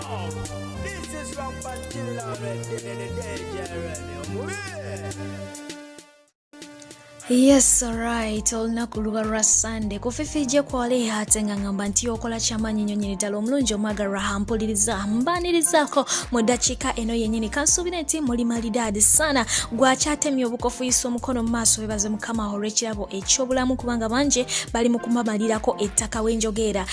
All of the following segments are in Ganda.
This is from Pantilla already in the danger. Yes, alright. Olunaku luba lwa Sunday. Kufifijje kwale ate nga ngamba nti okola kyamaanyi nnyonyi ddala omulungi omwagalwa hampuliriza mbanirizaako mu ddakiika eno yennyini kansuubire nti muli malidaadi sana gwakyatemya obukofuyisa omukono mu maaso webaze mukama olw'ekirabo eky'obulamu kubanga bangi bali mu kumamalirako ettaka w'enjogeera.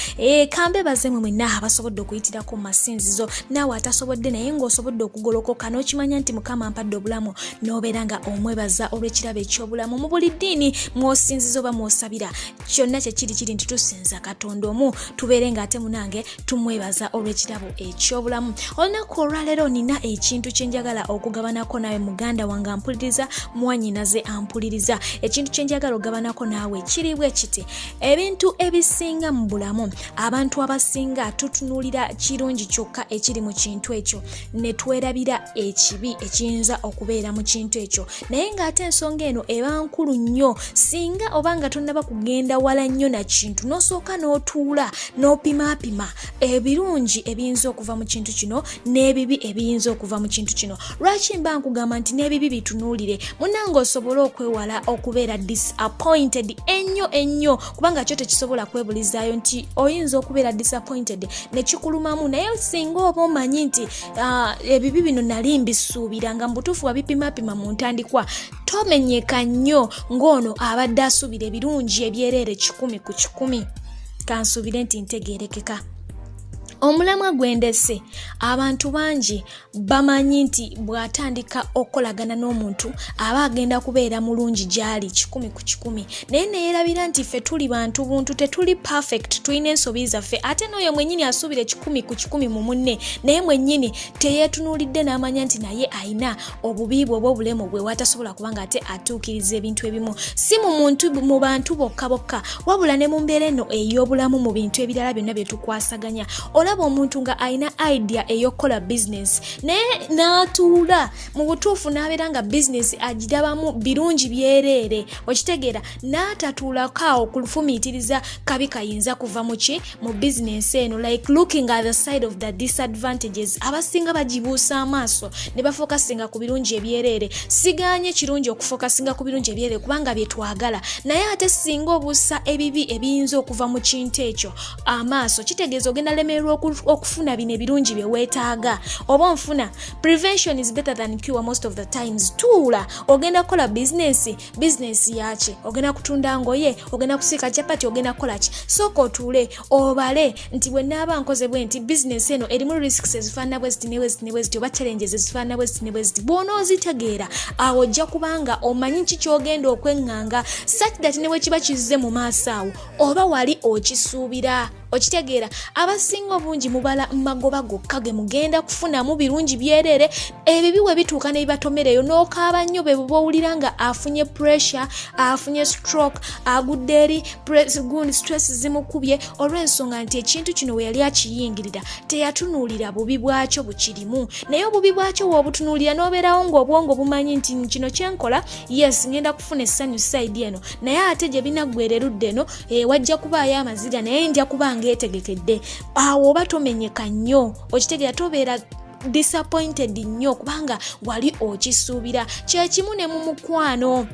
Kambe bazemwe mwenna abasobodde okuyitirako mu masinzizo naawe atasobodde naye ng'osobodde okugolokoka n'okimanya nti mukama ampadde obulamu n'obeera nga omwebaza olw'ekirabo eky'obulamu mu buli ddiini mw'osinziza oba mw'osabira kyonna kiri nti tusinza Katonda omu tubeere ng'ate munange tumwebaza olw'ekirabo eky'obulamu. Olunaku olwaleero nina ekintu kye njagala okugabanako naawe muganda wange ampuliriza mwannyinaze ampuliriza. Ekintu kye njagala okugabanako naawe kiri bwe kiti: ebintu ebisinga mu bulamu abantu abasinga tutunuulira kirungi kyokka ekiri mu kintu ekyo ne twerabira ekibi ekiyinza okubeera mu kintu ekyo, naye ng'ate ensonga eno eba nkulu nnyo singa obanga tonnaba kugenda wala nnyo na kintu n'osooka n'otuula n'opimaapima ebirungi ebiyinza okuva mu kintu kino n'ebibi ebiyinza okuva mu kintu kino. Lwaki mba nkugamba nti n'ebibi bitunuulire munnange osobole okwewala okubeera disappointed ennyo kubanga kyo tekisobola kwebulizaayo nti oyinza okubeera disappointed ne kikulumamu, naye singa oba omanyi nti ebibi bino nali mbisuubira nga mbutuufu wabipimaapima mu ntandikwa tomenyeka nnyo ng'ono abadde asuubira ebirungi ebyereere 100 ku 100. Kansuubire nti ntegeerekeka. Omulamwa gwendese abantu bangi bamanyi nti bw'atandika okukolagana n'omuntu aba agenda kubeera mulungi gyali 100 ku 100, naye neerabira nti ffe tuli bantu buntu tetuli perfect, tulina ensobi zaffe. Ate n'oyo mwennyini asuubira 100 ku 100 mu munne naye mwennyini teyeetunuulidde n'amanya nti naye ayina obubi bwe obulemu bwe watasobola kubanga ate atuukiriza ebintu ebimu si mu bantu bokka wabula ne mu mbeera eno ey'obulamu mu bintu ebirala byonna bye tukwasaganya. Olaba omuntu nga alina idea ey'okukola business naye n'atuula mu butuufu n'abeera nga business agirabamu birungi byereere, okitegeera n'atatuulako awo kulufumiitiriza kabi kayinza kuva mu business eno, like looking at the side of the disadvantages. Abasinga bagibuusa amaaso ne bafokasinga ku birungi ebyereere. Siganye kirungi okufokasinga ku birungi ebyereere kubanga bye twagala, naye ate singa obuusa ebibi ebiyinza okuva mu kintu ekyo amaaso, kitegeeza ogenda lemererwa okufuna bino ebirungi bye weetaaga. Oba onfuna prevention is better than cure most of the times. Tuula ogenda kukola business yaki, ogenda kutunda ngoye, ogenda kusiika chapati, ogenda kukola ki, sooka otuule obale nti bwe naaba nkoze bwe nti business eno erimu risks ezifaanana bweziti oba challenges ezifaanana bweziti. Bw'onoozitegeera awo ojja kubanga omanyi ki ky'ogenda okweŋŋanga such that ne bwe kiba kizze mu maaso awo oba wali okisuubira. Okitegeera abasinga obungi mubala magoba gokka ge mugenda kufunamu birungi byereere, ebibi we bituuka ne bibatomereyo n'okaaba nnyo bwe bw'owulira nga afunye pressure, afunye stroke, agudde eri stress zimukubye olw'ensonga nti ekintu kino we yali akiyingirira teyatunuulira bubi bwakyo bukirimu. Naye obubi bwakyo w'obutunuulira n'obeerawo ng'obwongo bumanyi nti kino kyenkola yes ngenda kufuna essanyu side eno, naye ate gye binaggwererudde eno wajja kubaayo amaziga naye nja kuba ngeetegekedde. Awo oba tomenyeka nnyo, okitegeera tobeera disappointed nnyo kubanga wali okisuubira. Kyekimu ne mu mukwano.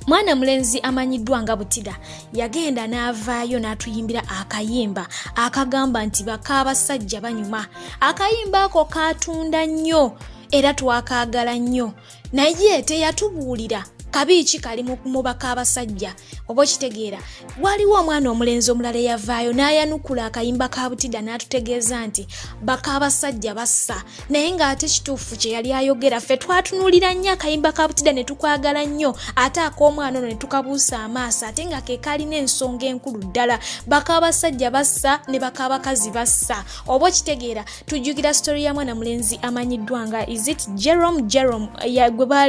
Mwana mulenzi amanyiddwa nga Butida yagenda n'avaayo n'atuyimbira akayimba akagamba nti bak'abasajja banyuma. Akayimba ako kaatunda nnyo era twakaagala nnyo, naye teyatubuulira kabi ki kali mu bak'abasajja. Oba okitegeera waliwo omwana omulenzi omulala eyavaayo n'ayanukula akayimba ka Butida n'atutegeeza nti bak'abasajja bassa, naye ng'ate kituufu kye yali ayogera ffe twatunuulira nnyo akayimba ka Butida ne tukwagala nnyo, ate ak'omwana ono ne tukabuusa amaaso ate nga ke kalina ensonga enkulu ddala. Bak'abasajja bassa ne bak'abakazi bassa. Oba okitegeera tujjukira story ya mwana mulenzi amanyiddwa nga is it Jerome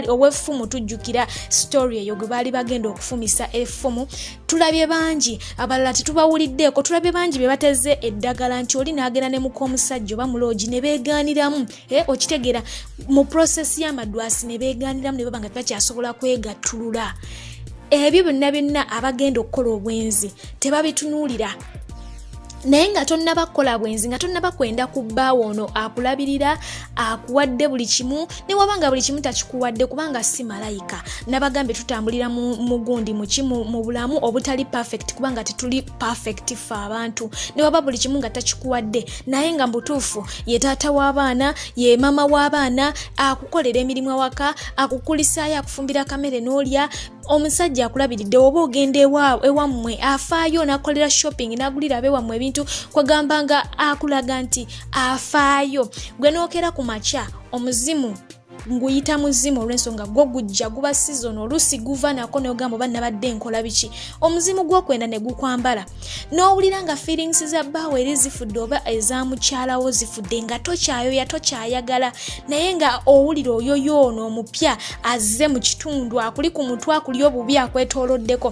ow'effumu. Tujjukira story eyo gwe baali bagenda okufumisa effumu. Tulabye bangi abalala tetubawuliddeeko, tulabye bangi be bateze eddagala nti oli n'agenda ne muka omusajja oba muloogi ne beegaaniramu. Okitegeera mu process y'amadwasi ne beegaaniramu ne baba nga tebakyasobola kwegattulula. Ebyo byonna abagenda okukola obwenzi tebabitunuulira. naye nga tonnaba kukola bwenzi nga tonnaba kwenda kubbaawo ono akulabirira akuwadde buli kimu ne wabanga buli kimu takikuwadde kubanga si malayika nabagambye tutambulira mu gundi mu bulamu obutali perfect kubanga tetuli perfect ffe abantu ne waba buli kimu nga takikuwadde naye nga mbutuufu ye taata w'abaana ye mama w'abaana akukolera emirimu awaka akukulisaayo akufumbira kamere n'olya omusajja akulabiridde oba ogenda ewammwe afaayo nakolera shopping nagulira abewammwe ebintu kwagamba nga akulaga nti afaayo gwe nookera ku makya omuzimu nguyita muzimu olw'ensonga gwo gujja guba season olusi guva nako neogamba oba nabadde nkola biki omuzimu gwokwenda ne gukwambala n'owulira nga feelings za bbaawo eri zifudde oba ezamukyalawo zifudde nga tokyayoya tokyayagala naye nga owulira oyo yoono omupya azze mu kitundu akuli ku mutwe akuli obubi akwetooloddeko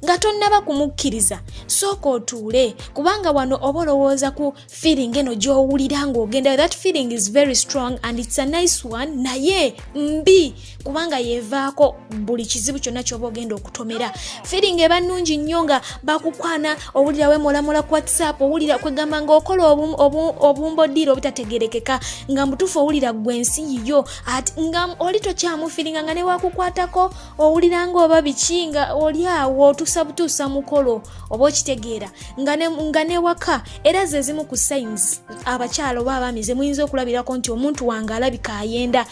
nga tonnaba kumukkiriza sooka otuule kubanga wano oba olowooza ku feeling eno gy'owulira ng'ogenda that feeling is very strong and it's a nice one naye mbi kubanga yevaako buli kizibu kyonna ky'oba ogenda okutomera feeling eba nnungi nnyo nga bakukwana owulira wemoolamola ku whatsapp owulira kwegamba ng'okola obumboddiiro obutategerekeka nga mutuufu owulira gwe ensi yiyo ati nga oli tokyamu feeling nga ne wakukwatako owulira ng'oba biki nga oli awo butuusa mukolo oba okitegeera nga ne waka era ze zimu ku signs abakyalo b'abaami ze muyinza okulabirako nti omuntu wange alabika ayenda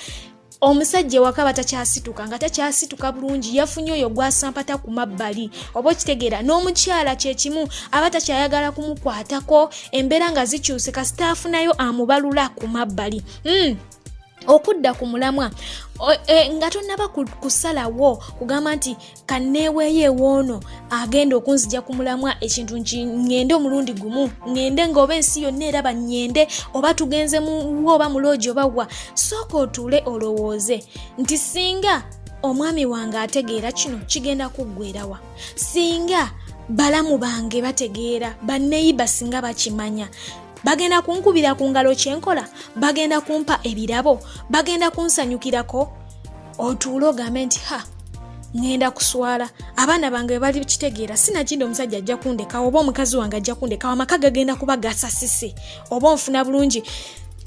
omusajja waka batakyasituka nga takyasituka bulungi yafunye oyo gwasampata ku mabbali oba okitegeera n'omukyala kyekimu aba takyayagala kumukwatako embeera nga zikyuse kasitaafu nayo amubalula ku mabbali okudda ku mulamwa nga tonnaba kusalawo kugamba nti kanneeweeyo ewoono agenda okunzija ku mulamwa ekintu ngende omulundi gumu ngende ng'oba ensi yonna eraba nyende oba tugenze muwa oba muloogi oba wa sooka otuule olowooze nti singa omwami wange ategeera kino kigenda kuggweerawa singa balamu bange bategeera banneeyiba singa bakimanya bagenda kunkubira ku ngalo kyenkola bagenda kumpa ebirabo bagenda kunsanyukirako otuulo ogambe nti ngenda kuswala abaana bange bali kitegeera sinakindi omusajja ajja kundeka oba omukazi wange ajja kundeka amaka gagenda kuba gasasise oba nfuna bulungi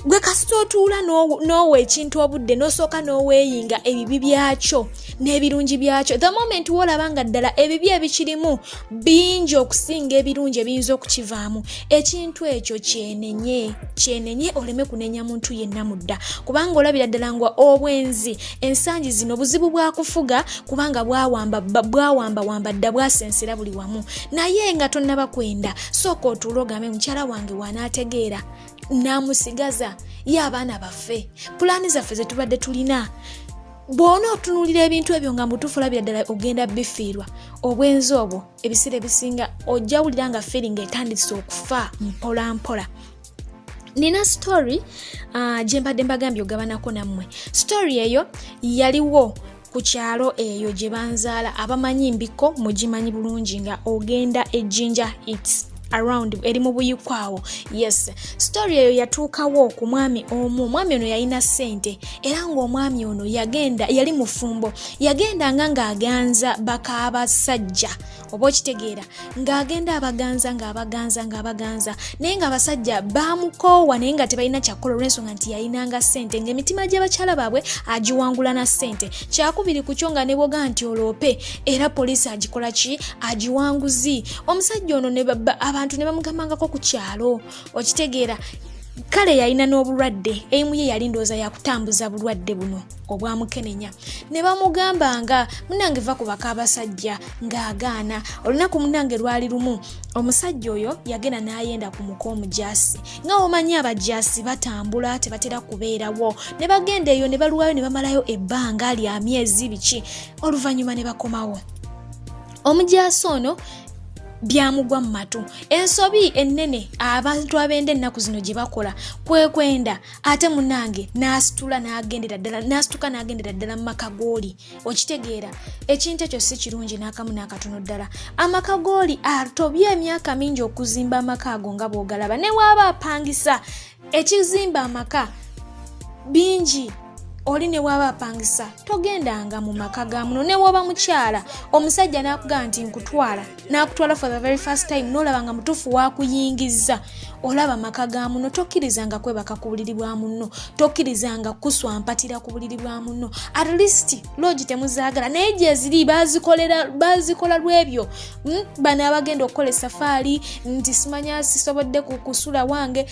gwe kasita otuula n'owa ekintu obudde n'osooka n'oweeyinga ebibi byakyo n'ebirungi byakyo the moment woolaba nga ddala ebibi ebikirimu bingi okusinga ebirungi ebiyinza okukivaamu ekintu ekyo kyenenye oleme kunenya muntu yenna mudda kubanga olabira ddala ngwa obwenzi ensangi zino buzibu bwakufuga kubanga bwawamba dda bwasensera buli wamu naye nga tonnaba kwenda sooka otuula ogambe mukyala wange wanaategeera namusigaza ye abaana baffe pulaani zaffe zetubadde tulina bw'ona otunuulira ebintu ebyo nga mutuufu olabira ddala ogenda bifiirwa obwenzi obwo ebiseera ebisinga ojja wulira nga feeling etandise okufa mpola mpola nina story gye mbadde mbagambye ogabanako nammwe story eyo yaliwo ku kyalo eyo gye banzaala abamanyi mbiko mugimanyi bulungi nga ogenda ejjinja hits around eri mu buyikwawo yes story eyo yatuukawo ku mwami omwami ono yalina ssente era ng'omwami ono yali mufumbo yagendanga aganza bakabasajja oba okitegeera ng'agenda abaganza naye nga abasajja bamukoowa naye nga tebalina kyakola olw'ensonga nti yalinanga ssente ng'emitima gy'abakyala baabwe agiwangula na ssente kyakubiri ku kyo nga ne bwoga nti oloope era poliisi agikola ki agiwanguzi omusajja ono abantu ne bamugambangako ku kyalo okitegeera kale yalina n'obulwadde emu ye yali ndowooza yakutambuza bulwadde buno obwamukenenya ne bamugambanga munange va ku baka abasajja ng'agaana olunaku munange lwali lumu omusajja oyo yagenda n'ayenda ku muka omujaasi nga omanyi abajaasi batambula tebatera kubeerawo ne bagenda eyo ne baluwayo ne bamalayo ebbanga lya myezi biki oluvannyuma ne bakomawo omujaasi ono byamugwa mu matu ensobi ennene abantu ab'enda ennaku zino gye bakola kwekwenda ate munange n'asituka n'agendera ddala mu makagooli okitegeera ekintu ekyo si kirungi n'akamu n'akatono ddala amakagooli atobye emyaka mingi okuzimba amaka ago nga bw'ogalaba ne waaba apangisa ekizimba amaka bingi oli ne waba apangisa togendanga mu maka ga muno. Ne waba mukyala omusajja n'akugamba nti nkutwala n'akutwala for the very first time n'olaba nga mutuufu wakuyingiza olaba maka ga muno tokkirizanga kwebaka ku buliri bwa muno, tokkirizanga kuswampatira ku buliri bwa muno. At least loogi temuzaagala naye gye ziri bazikola lwebyo. Bano abagenda okukola esafaari nti simanya sisobodde kusula wange,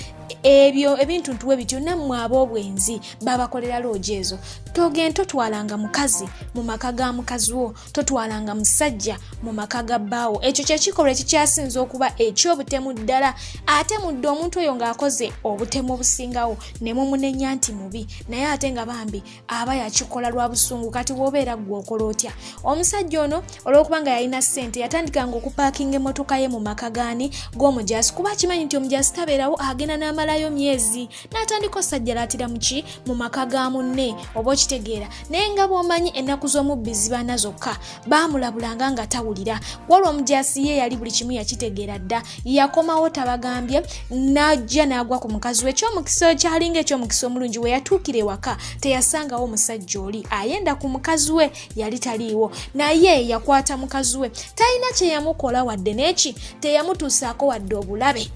ebyo ebintu ntuwe bityo nammwe ab'obwenzi babakolera loogi ezo. Totwalanga mukazi mu maka ga mukazi wo, totwalanga musajja mu maka ga bbaawo. Ekyo kyekikolwa ekikyasinza okuba eky'obutemu ddala. Ate mudde omuntu oyo ng'akoze obutemu obusingawo ne mumunenya nti mubi, naye ate nga bambi aba yakikola lwa busungu. Kati w'obeera gwe okola otya? Omusajja ono olw'okuba nga yalina ssente yatandikanga okupaakinga emmotoka ye mu maka gaani g'omujaasi, kuba akimanyi nti omujaasi tabeerawo, agenda n'amalayo myezi. N'atandika osajjalaatira muki mu maka ga munne, oba okitegeera. Naye nga bw'omanyi ennaku z'omubbi ziba zokka, baamulabulanga nga tawulira. Waliwo omujaasi ye yali buli kimu yakitegeera dda, yakomawo tabagambye, n'ajja n'agwa ku mukazi we. Ekyomukisa kyalinga ekyomukisa omulungi we yatuukira ewaka teyasangawo omusajja oli ayenda ku mukazi we, yali taliiwo. Naye yakwata mukazi we, talina kye yamukola wadde n'eki, teyamutuusaako wadde obulabe.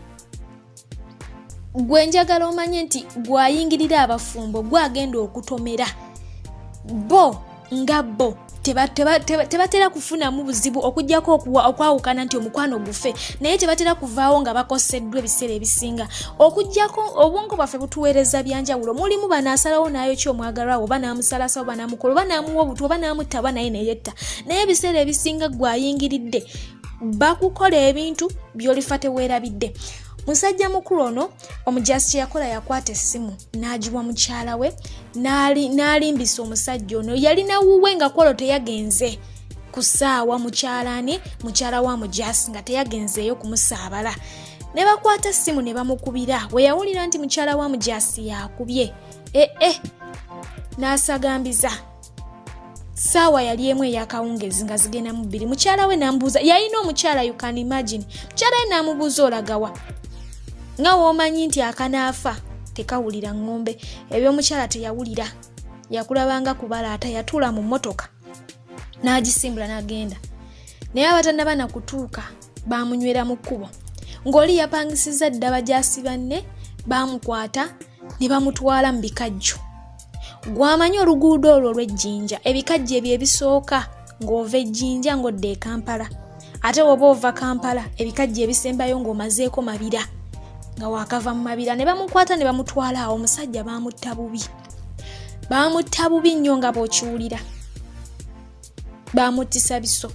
Gwe njagala omanye nti gwayingirira abafumbo gwagenda okutomera. Bo nga bo tebatera kufunamu buzibu okujjako okwawukana nti omukwano gufe, naye tebatera kuvaawo nga bakoseddwa ebiseera ebisinga. Okujjako obwongo bwaffe butuweereza byanjawulo. Mulimu banaasalawo nayo kyomwagalwawo, banaamusalasawo, banaamukola, banaamuwa obutu, banaamuta, naye neyetta. Naye ebiseera ebisinga gwayingiridde bakukola ebintu by'olifa teweerabidde. Musajja mukulu ono omujaasi kye yakola yakwata essimu n'agiwa mukyala we n'alimbisa omusajja ono. Yalina wuwe nga kwolo teyagenze ku ssaawa mukyala wa mujaasi nga teyagenzeeyo kumusaabala. Ne bakwata essimu ne bamukubira. We yawulira nti mukyala wa mujaasi yakubye, n'asagambiza. Ssaawa yali emu ey'akawungezi nga zigenda mu bbiri. Mukyala we n'amubuuza, yalina omukyala, you can imagine. Mukyala we n'amubuuza olagawa? Nga w'omanyi nti akanaafa tekawulira ng'ombe. Eby'omukyala teyawulira, yakulabanga kubalaata, yatuula mu mmotoka n'agisimbula n'agenda. Naye abatannaba na kutuuka baamunywera mu kkubo. Ng'oli yapangisizza dda bajaasi banne, baamukwata ne bamutwala mu bikajjo. Gwamanyi oluguudo olwo olw'ejjinja, ebikajjo ebyo ebisooka ng'ova ejjinja ng'odda e Kampala, ate bw'oba ova Kampala ebikajjo ebisembayo ng'omazeeko Mabira, nga waakava mu Mabira. Ne bamukwata ne bamutwala awo. Omusajja baamutta bubi nnyo nga bw'okiwulira, baamuttisa biso,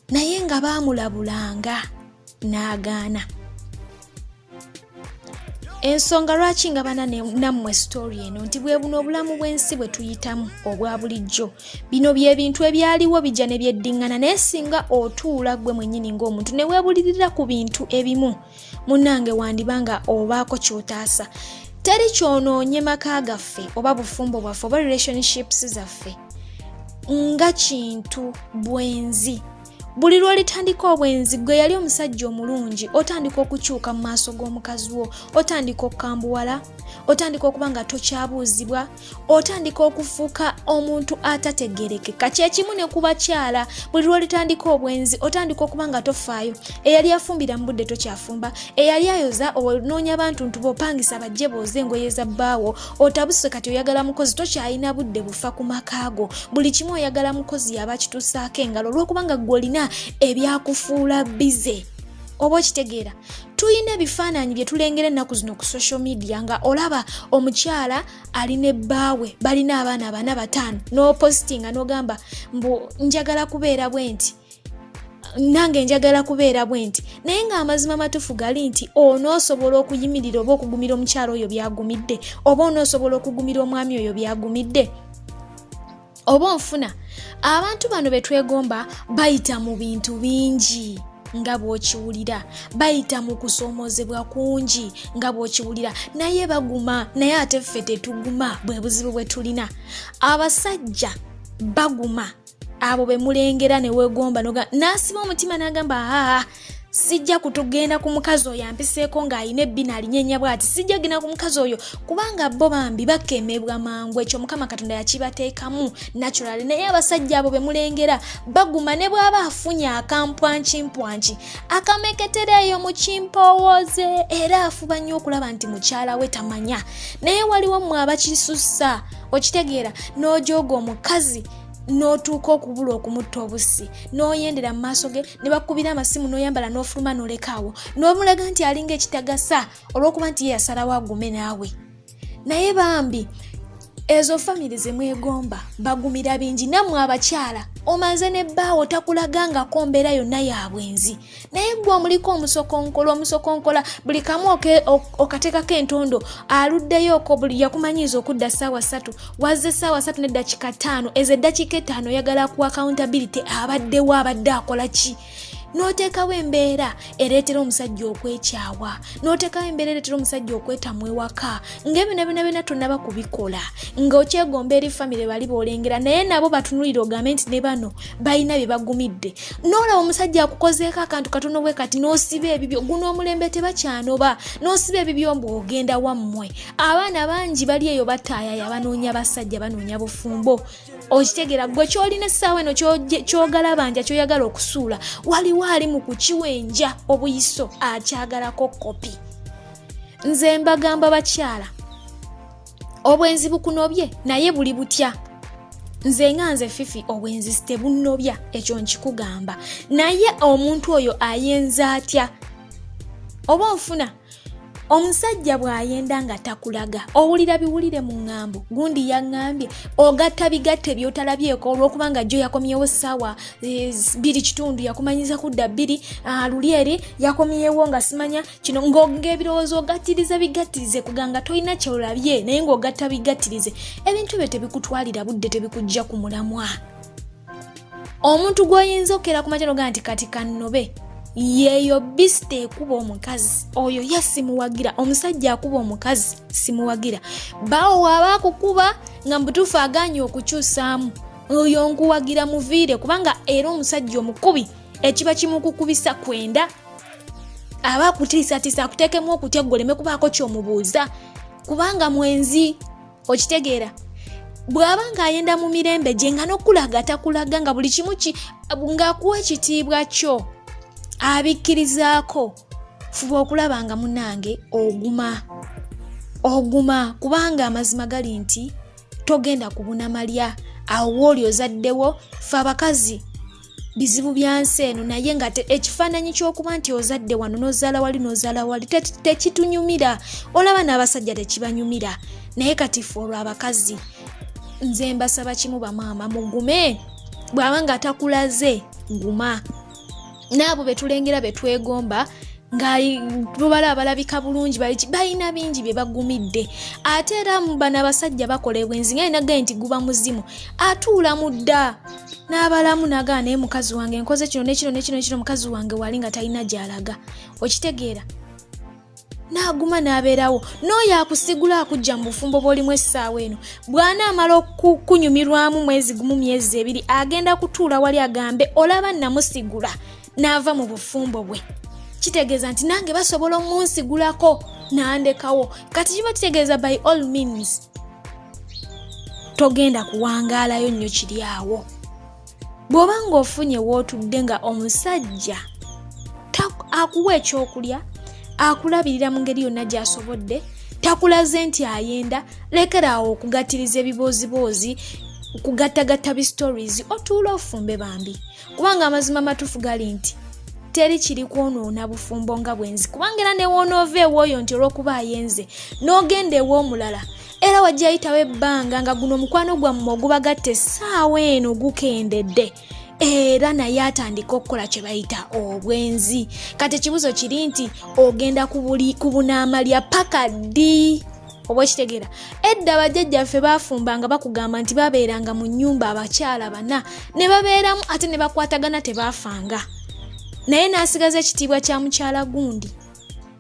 naye nga baamulabulanga n'agaana. Ensonga lwaki nga bana nammwe story eno nti bwe buno obulamu bw'ensi bwe tuyitamu obwa bulijjo. Bino by'ebintu ebyaliwo bijja ne byeddiŋŋana, naye singa otuula gwe mwennyini ng'omuntu ne weebulirira ku bintu ebimu, munnange wandibanga obaako ky'otaasa. Teri kyonoonye maka gaffe oba bufumbo bwaffe oba relationships zaffe nga kintu bwenzi. Buli lw'olitandika obwenzi, gwe yali omusajja omulungi, otandika okukyuka mu maaso g'omukazi wo, otandika okukambuwala, otandika okuba nga tokyabuuzibwa, otandika okufuuka omuntu atategerekeka. Kyekimu ne ku bakyala, buli lw'olitandika obwenzi, otandika okuba nga tofaayo. Eyali afumbira mu budde tokyafumba, eyali ayoza onoonya abantu nti b'opangisa bajje booze engoye za bbaawo, otabuse kati oyagala mukozi, tokyalina budde bufa ku makaago. Buli kimu oyagala mukozi yaba akituusaako engalo olw'okuba nga gw'olina ebyakufuula bize. Oba okitegeera, tuyina ebifaananyi bye tulengera ennaku zino ku social media nga olaba omukyala alina ebbaawe, balina abaana 4 5, n'opositinga n'ogamba mbu njagala kubeera bwe nti, nange njagala kubeera bwe nti. Naye ng'amazima amatuufu gali nti onoosobola okuyimirira oba okugumira omukyala oyo byagumidde, oba onoosobola okugumira omwami oyo byagumidde, oba onfuna. Abantu bano betwegomba bayita mu bintu bingi nga bw'okiwulira, bayita mu kusoomozebwa kungi nga bw'okiwulira, naye baguma, naye ate ffe tetuguma. Bwe buzibu bwe tulina. Abasajja baguma, abo be mulengera ne weegomba n'asiba omutima n'agamba sijja kutugenda ku mukazi oyo ampiseeko ng'alina ebbina alinyenya bw'ati sijja genda ku mukazi oyo kubanga bo bambi bakemebwa mangu ekyo Mukama Katonda yakibateekamu naturally naye abasajja abo be mulengera baguma ne bw'aba afunye akampwankimpwanki akameketereeyo mu kimpowooze era afuba nnyo okulaba nti mukyala we tamanya naye waliwo mmwe abakisussa okitegeera n'ojooga omukazi n'otuuka okubula okumutta obusi n'oyendera mu maaso ge ne bakubira amasimu n'oyambala n'ofuluma n'olekaawo n'omulaga nti alinga ekitagasa olw'okuba nti ye yasalawo agume naawe naye bambi ezo famire ze mwegomba bagumira bingi nammwe abakyala omaze ne bbaawo takulagangako mbeera yonna ya bwenzi naye gwe omuliko omusokonkola buli kamu okateekako entondo aluddeyo oko buli yakumanyiiza okudda ssaawa 3 wazze ssaawa 3 n'eddakiika 5 ezo eddakiika 5 oyagala ku accountability abaddewo abadde akola ki n'oteekawo embeera ereetera omusajja okwekyawa n'oteekawo embeera ereetera omusajja okwetamwa ewaka ng'ebyo byonna tonnaba kubikola ng'okyegomba eri famire bali boolengera naye nabo batunulira ogambe nti ne bano balina bye bagumidde n'olaba omusajja akukozeeko akantu katono bwe kati n'osiba ebibyo guno omulembe tebakyanoba n'osiba ebibyo ng'ogenda wammwe abaana bangi bali eyo bataayaya banoonya basajja banoonya bufumbo okitegeera gwe kyolina essaawa eno kyogala banja kyoyagala okusuula waliwo ali mu kukiwenja obuyiso akyagalako kopi nze mbagamba bakyala obwenzi bukunobye naye buli butya nze nga nze Fifi obwenzi tebunobya ekyo nkikugamba naye omuntu oyo ayenza atya oba ofuna omusajja bw'ayenda nga takulaga owulira biwulire mu ŋŋambo gundi yaŋŋambye ogatta bigatte by'otalabyeko olw'okubanga jjo yakomyewo ssaawa 2 yakumanyiza kudda 2 luli eri yakomyewo nga simanya kino ng'ebirowoozo ogattirize bigattirize kuganga tolina kyolabye naye ng'ogatta bigattirize ebintu byo tebikutwalira budde tebikujja ku mulamwa omuntu gw'oyinza okera ku makya nogaa nti kati kannobe yeeyo bisite ekuba omukazi oyo yasimuwagira omusajja akuba omukazi simuwagira bawo waba kukuba nga mbutuufu aganye okukyusaamu oyo nkuwagira muviire kubanga era omusajja omukubi ekiba kimukukubisa kwenda aba kutiisatiisa akuteekemu okutya goleme kubaako kyomubuuza kubanga mwenzi okitegeera bw'aba ng'ayenda mu mirembe gye nga n'okulaga takulaga nga buli kimu ng'akuwa ekitiibwa kyo abikkirizaako fuba okulaba nga munange oguma kubanga amazima gali nti togenda kubuna malya awo wooli ozaddewo fe abakazi bizibu bya nsi eno naye nga ekifaananyi ky'okuba nti ozadde wano n'ozaala wali tekitunyumira olaba n'abasajja tekibanyumira naye kati fe olwo abakazi nze mbasaba kimu bamaama mugume bw'aba nga atakulaze guma n'abo betulengera betwegomba nga bala abalabika bulungi balina bingi bye bagumidde ate era bano abasajja bakola ebwenzi nga nagaye nti guba muzimu atuula mudda n'abalamu nagaa naye mukazi wange nkoze kino nekino mukazi wange wali nga talina gy'alaga okitegeera n'aguma n'abeerawo n'oyo akusigula akujja mu bufumbo bw'olimu essaawa eno bw'anaamala okunyumirwamu mwezi gumu myezi 2 agenda kutuula wali agambe olaba namusigula n'ava mu bufumbo bwe kitegeeza nti nange basobola omunsigulako n'andekawo kati kiba kitegeeza by all means togenda kuwangaalayo nnyo kiri awo bw'oba ng'ofunye wootudde nga omusajja akuwa ekyokulya akulabirira mu ngeri yonna gy'asobodde takulaze nti ayenda lekeraawo okugattiriza ebibooziboozi kugattagatta bistories otuula ofumbe bambi kubanga amazima matuufu gali nti teri kiri kwonoona bufumbo nga bwenzi kubanga era newoonova ewooyo nti olw'okuba ayenze n'ogenda ew'omulala era wajja yitawo ebbanga nga guno omukwano gwammwe ogubagatta essaawa eno gukendedde era naye atandika okukola kye bayita obwenzi kati ekibuzo kiri nti ogenda kubuna amalya paka ddi oba ekitegeera edda bajjajjaffe bafumbanga bakugamba nti babeeranga mu nnyumba abakyala bana ne babeeramu ate ne bakwatagana tebaafanga naye n'asigaza ekitiibwa kya mukyala gundi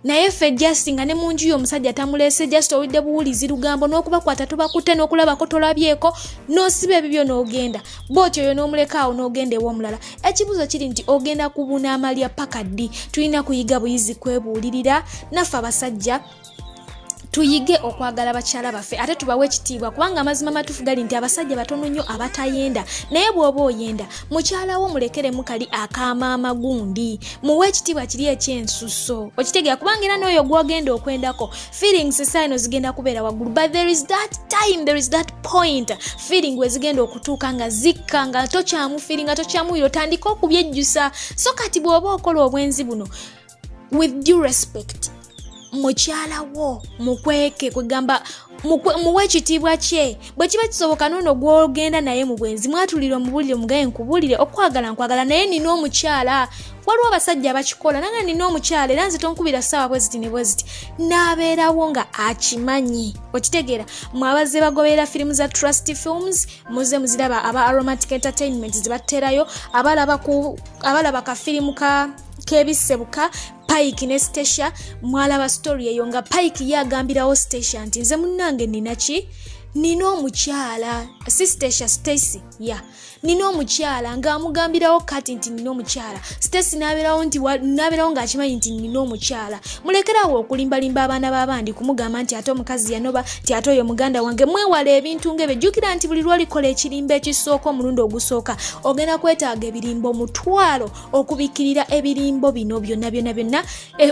naye ffe just nga ne munju y'omusajja tamulese just owidde buwulizi lugambo n'okubakwata tubakutte n'okulabako tolabyeko n'osiba ebibyo n'ogenda bw'otyo oyo n'omuleka awo n'ogenda ew'omulala. Ekibuuzo kiri nti ogenda kubuna amalya paka ddi? Tulina kuyiga buyizi kwebuulirira naffe abasajja tuyige okwagala bakyala baffe ate tubawe ekitiibwa kubanga amazima matuufu gali nti abasajja batono nnyo abatayenda naye bw'oba oyenda mukyala wo mulekeremu kali akaamaama gundi muwe ekitiibwa kiri ekyensuso okitegeera kubanga era n'oyo gw'ogenda okwendako feelings saino zigenda kubeera waggulu but there is that point feeling we zigenda okutuuka nga zikka nga tokyamu feeling nga tokyamuwira otandika okubyejjusa so kati bw'oba okola obwenzi buno with due respect mukyala wo mukweke kugamba muwe ekitiibwa kye bwe kiba kisoboka n'ono gw'ogenda naye mu bwenzi mwatulira omubulire mugaye nkubulire nkwagala naye nina omukyala waliwo abasajja abakikola nange nina omukyala era nze tonkubira ssaawa bwe ziti ne bwe ziti n'abeerawo nga akimanyi okitegeera mwabaze bagoberera firimu za trust films muze muziraba aba aromatic entertainment zibateerayo abalaba kafirimu kebisebuka Pike ne Stasha mwalaba story eyo nga Pike yagambirawo Stasha nti nze munnange nina omukyala si Stasha Stacy nina omukyala nga amugambirawo kati nti nina omukyala Stacy n'abeerawo ng'akimanyi nti nina omukyala mulekerawo okulimbalimba abaana b'abandi kumugamba nti ate omukazi yanoba ti ate oyo muganda wange mwewala ebintu ng'ebyo jjukira nti buli lw'olikola ekirimba ekisooka omulundi ogusooka ogenda kwetaaga ebirimbo 1,000 okubikirira ebirimbo bino byonna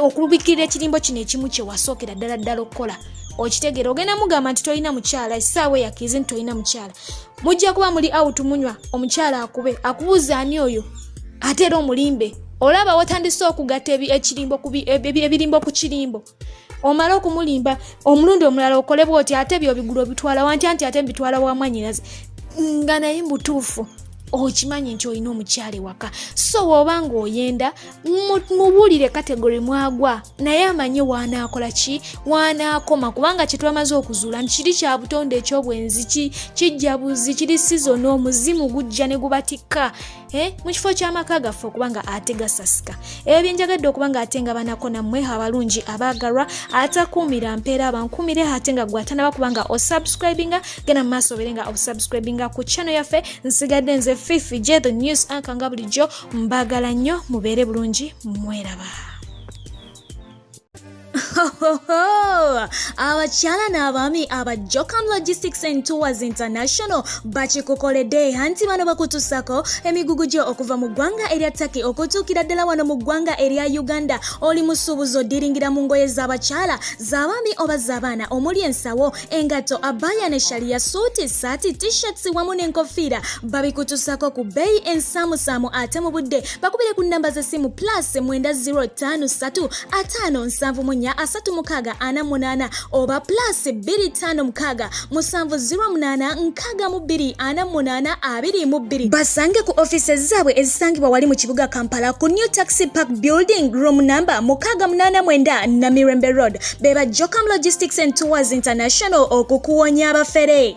okubikirira ekirimbo kino ekimu kye wasookera ddala okukola okitegeera ogenda mugamba nti tolina mukyala essaawa eyakirize nti tolina mukyala mujja kuba muli out munywa omukyala akubuuza ani oyo ate era omulimbe olaba watandise okugatta ebirimbo ku kirimbo omala okumulimba omulundi omulala okolebwa oti ate byobigula obitwala wanti anti ate mbitwala wa mwannyinaze nga naye mbutuufu okimanyi nti olina omukyala ewaka so w'obanga oyenda mubuulire kategori mwagwa naye amanye waanaakola ki waanaakoma kubanga kye twamaze okuzuula nti kiri kya butonde eky'obwenzi kijjabuzi kiri sizoni omuzimu gujja ne gubatikka mu kifo ky'amaka gaffe okubanga ate gasasika ebyo byenjagadde okubanga ate nga banako nammwe abalungi abaagalwa atakuumira mpeera abankuumire ate nga gwatanaba kubanga osubscribinga genda mu maaso obere nga osubscribinga ku channel yaffe nsigadde nze Fifi J the news anchor nga bulijjo mbagala nnyo mubeere bulungi mweraba. Abakyala n'abaami aba Jokam Logistics and Tours International bakikukoledde anti bano bakutussako emigugu gyo okuva mu ggwanga erya Turkey okutuukira ddala wano mu ggwanga erya Uganda oli musuubuzi odiringira mu ngoye z'abakyala z'abaami oba z'abaana omuli ensawo engatto abaya ne sharia suuti saati t-shirts wamu n'enkofiira babikutussako ku bbeeyi ensaamusaamu ate mu budde bakubire ku nnamba z'essimu +9053 574 oba +256 708 basange ku offices zaabwe ezisangibwa wali mu kibuga Kampala ku New Taxi Park Building room number 689 na Mirembe Road beba Jokam Logistics and Tours International okukuwonya abafere.